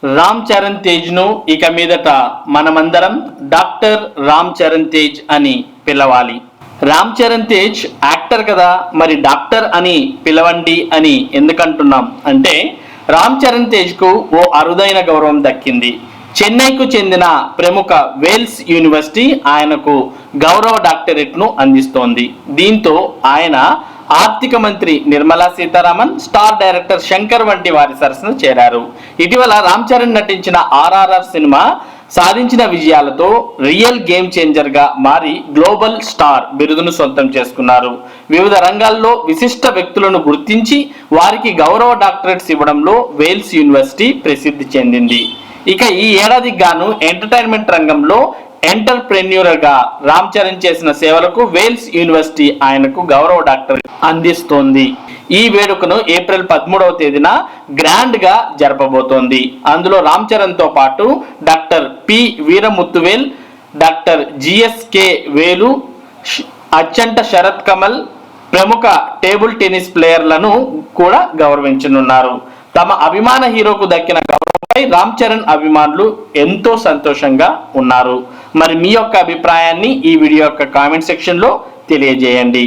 రామ్ చరణ్ తేజ్ ను ఇక మీదట మనమందరం డాక్టర్ రామ్ చరణ్ తేజ్ అని పిలవాలి. రామ్ చరణ్ తేజ్ యాక్టర్ కదా, మరి డాక్టర్ అని పిలవండి అని ఎందుకంటున్నాం అంటే, రామ్ చరణ్ తేజ్ కు ఓ అరుదైన గౌరవం దక్కింది. చెన్నైకు చెందిన ప్రముఖ వేల్స్ యూనివర్సిటీ ఆయనకు గౌరవ డాక్టరేట్ ను అందిస్తోంది. దీంతో ఆయన ఆర్థిక మంత్రి నిర్మలా సీతారామన్, స్టార్ డైరెక్టర్ శంకర్ వంటి వారి సరసన చేరారు. ఇటీవల రామ్ చరణ్ నటించిన RRR సినిమా సాధించిన విజయాలతో రియల్ గేమ్ చేంజర్ గా మారి గ్లోబల్ స్టార్ బిరుదును సొంతం చేసుకున్నారు. వివిధ రంగాల్లో విశిష్ట వ్యక్తులను గుర్తించి వారికి గౌరవ డాక్టరేట్స్ ఇవ్వడంలో వేల్స్ యూనివర్సిటీ ప్రసిద్ధి చెందింది. ఇక ఈ ఏడాదికి గాను ఎంటర్టైన్మెంట్ రంగంలో ఎంటర్ప్రెన్యూర్ గా రామ్ చరణ్ చేసిన సేవలకు వేల్స్ యూనివర్సిటీ ఆయనకు గౌరవ డాక్టరేట్ అందిస్తోంది. ఈ వేడుకను ఏప్రిల్ 13వ తేదీన గ్రాండ్ గా జరపబోతోంది. అందులో రామ్ చరణ్ తో పాటు doctor P Veeramuthuvel, doctor GSK వేలు, అచ్చంట శరత్ కమల్, ప్రముఖ టేబుల్ టెన్నిస్ ప్లేయర్లను కూడా గౌరవించనున్నారు. తమ అభిమాన హీరోకు దక్కిన గౌరవంపై రామ్ చరణ్ అభిమానులు ఎంతో సంతోషంగా ఉన్నారు. మరి మీ యొక్క అభిప్రాయాన్ని ఈ వీడియో యొక్క కామెంట్ సెక్షన్ లో తెలియజేయండి.